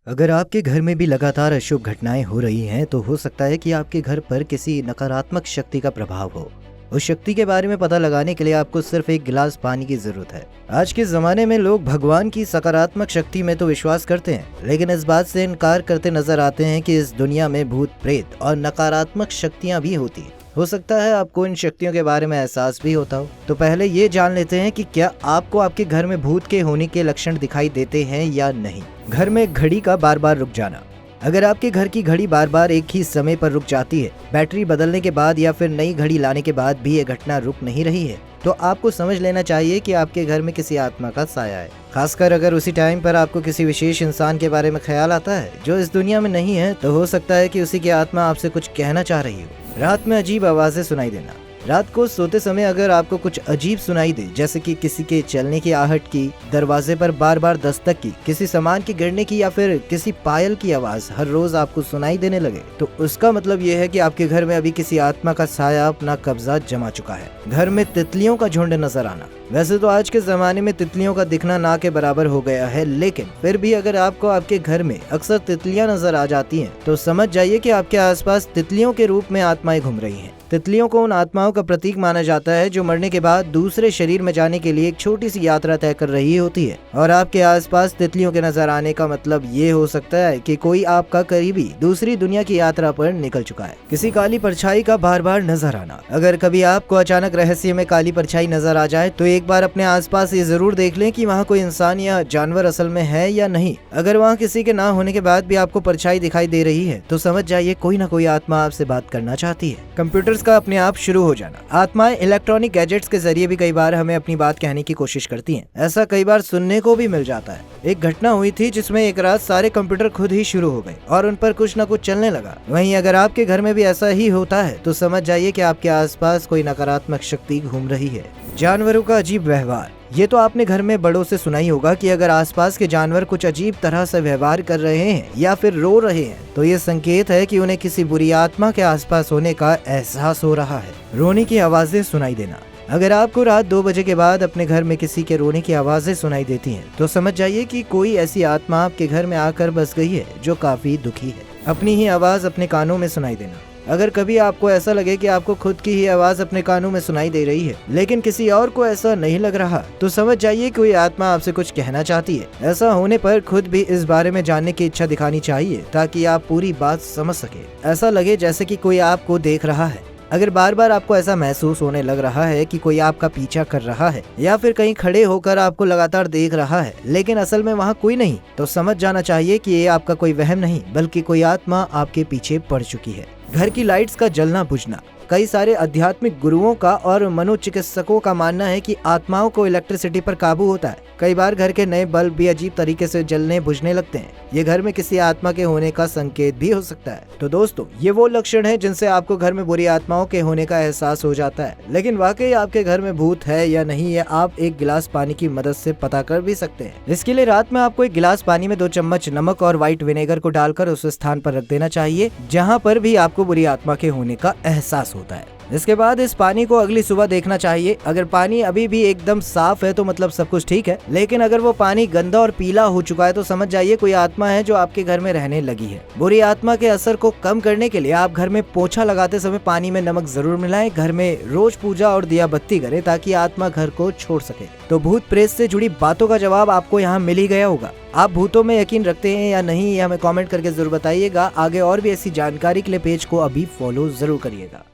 अगर आपके घर में भी लगातार अशुभ घटनाएं हो रही हैं तो हो सकता है कि आपके घर पर किसी नकारात्मक शक्ति का प्रभाव हो। उस शक्ति के बारे में पता लगाने के लिए आपको सिर्फ एक गिलास पानी की जरूरत है। आज के जमाने में लोग भगवान की सकारात्मक शक्ति में तो विश्वास करते हैं, लेकिन इस बात से इनकार करते नजर आते हैं कि इस दुनिया में भूत प्रेत और नकारात्मक शक्तियां भी होती हैं। हो सकता है आपको इन शक्तियों के बारे में एहसास भी होता हो। तो पहले ये जान लेते हैं कि क्या आपको आपके घर में भूत के होने के लक्षण दिखाई देते हैं या नहीं। घर में घड़ी का बार बार रुक जाना। अगर आपके घर की घड़ी बार बार एक ही समय पर रुक जाती है, बैटरी बदलने के बाद या फिर नई घड़ी लाने के बाद भी ये घटना रुक नहीं रही है, तो आपको समझ लेना चाहिए कि आपके घर में किसी आत्मा का साया है। खासकर अगर उसी टाइम पर आपको किसी विशेष इंसान के बारे में ख्याल आता है जो इस दुनिया में नहीं है, तो हो सकता है कि उसी की आत्मा आपसे कुछ कहना चाह रही हो। रात में अजीब आवाजें सुनाई देना। रात को सोते समय अगर आपको कुछ अजीब सुनाई दे, जैसे कि किसी के चलने की आहट की, दरवाजे पर बार बार दस्तक की, किसी सामान के गिरने की या फिर किसी पायल की आवाज हर रोज आपको सुनाई देने लगे, तो उसका मतलब ये है कि आपके घर में अभी किसी आत्मा का साया अपना कब्जा जमा चुका है। घर में तितलियों का झुंड नजर आना। वैसे तो आज के जमाने में तितलियों का दिखना ना के बराबर हो गया है, लेकिन फिर भी अगर आपको आपके घर में अक्सर तितलियां नजर आ जाती हैं, तो समझ जाइए कि आपके आसपास तितलियों के रूप में आत्माएं घूम रही हैं। तितलियों को उन आत्माओं का प्रतीक माना जाता है जो मरने के बाद दूसरे शरीर में जाने के लिए एक छोटी सी यात्रा तय कर रही होती है। और आपके आसपास तितलियों के नजर आने का मतलब ये हो सकता है कि कोई आपका करीबी दूसरी दुनिया की यात्रा पर निकल चुका है। किसी काली परछाई का बार बार नजर आना। अगर कभी आपको अचानक रहस्य में काली परछाई नजर आ जाए, तो एक बार अपने आसपास ये जरूर देख लें कि वहाँ कोई इंसान या जानवर असल में है या नहीं। अगर वहाँ किसी के ना होने के बाद भी आपको परछाई दिखाई दे रही है, तो समझ जाइए कोई ना कोई आत्मा आपसे बात करना चाहती है। कंप्यूटर्स का अपने आप शुरू हो जाना। आत्माएं इलेक्ट्रॉनिक गैजेट्स के जरिए भी कई बार हमें अपनी बात कहने की कोशिश करती हैं। ऐसा कई बार सुनने को भी मिल जाता है। एक घटना हुई थी जिसमें एक रात सारे कंप्यूटर खुद ही शुरू हो गए और उन पर कुछ न कुछ चलने लगा। वहीं अगर आपके घर में भी ऐसा ही होता है, तो समझ जाइए कि आपके आसपास कोई नकारात्मक शक्ति घूम रही है। जानवरों का अजीब व्यवहार। ये तो आपने घर में बड़ों से सुना ही होगा कि अगर आसपास के जानवर कुछ अजीब तरह से व्यवहार कर रहे हैं या फिर रो रहे हैं, तो ये संकेत है कि उन्हें किसी बुरी आत्मा के आसपास होने का एहसास हो रहा है। रोने की आवाजें सुनाई देना। अगर आपको रात 2 बजे के बाद अपने घर में किसी के रोने की आवाजें सुनाई देती हैं, तो समझ जाइए कि कोई ऐसी आत्मा आपके घर में आकर बस गई है जो काफी दुखी है। अपनी ही आवाज अपने कानों में सुनाई देना। अगर कभी आपको ऐसा लगे कि आपको खुद की ही आवाज अपने कानों में सुनाई दे रही है, लेकिन किसी और को ऐसा नहीं लग रहा, तो समझ जाइए कोई आत्मा आपसे कुछ कहना चाहती है। ऐसा होने पर खुद भी इस बारे में जानने की इच्छा दिखानी चाहिए, ताकि आप पूरी बात समझ सके। ऐसा लगे जैसे कि कोई आपको देख रहा है। अगर बार बार आपको ऐसा महसूस होने लग रहा है कि कोई आपका पीछा कर रहा है या फिर कहीं खड़े होकर आपको लगातार देख रहा है, लेकिन असल में वहाँ कोई नहीं, तो समझ जाना चाहिए कि ये आपका कोई वहम नहीं, बल्कि कोई आत्मा आपके पीछे पड़ चुकी है। घर की लाइट्स का जलना बुझना। कई सारे आध्यात्मिक गुरुओं का और मनोचिकित्सकों का मानना है कि आत्माओं को इलेक्ट्रिसिटी पर काबू होता है। कई बार घर के नए बल्ब भी अजीब तरीके से जलने बुझने लगते हैं। ये घर में किसी आत्मा के होने का संकेत भी हो सकता है। तो दोस्तों, ये वो लक्षण है जिनसे आपको घर में बुरी आत्माओं के होने का एहसास हो जाता है। लेकिन वाकई आपके घर में भूत है या नहीं, ये आप एक गिलास पानी की मदद से पता कर भी सकते हैं। इसके लिए रात में आपको एक गिलास पानी में 2 चम्मच नमक और व्हाइट विनेगर को डालकर उस स्थान पर रख देना चाहिए जहाँ पर भी आपको बुरी आत्मा के होने का एहसास होता है। इसके बाद इस पानी को अगली सुबह देखना चाहिए। अगर पानी अभी भी एकदम साफ है तो मतलब सब कुछ ठीक है, लेकिन अगर वो पानी गंदा और पीला हो चुका है, तो समझ जाइए कोई आत्मा है जो आपके घर में रहने लगी है। बुरी आत्मा के असर को कम करने के लिए आप घर में पोछा लगाते समय पानी में नमक जरूर मिलाएं। घर में रोज पूजा और दिया बत्ती करें ताकि आत्मा घर को छोड़ सके। तो भूत प्रेत से जुड़ी बातों का जवाब आपको यहाँ मिल ही गया होगा। आप भूतों में यकीन रखते हैं या नहीं, ये हमें कमेंट करके जरूर बताइएगा। आगे और भी ऐसी जानकारी के लिए पेज को अभी फॉलो जरूर करिएगा।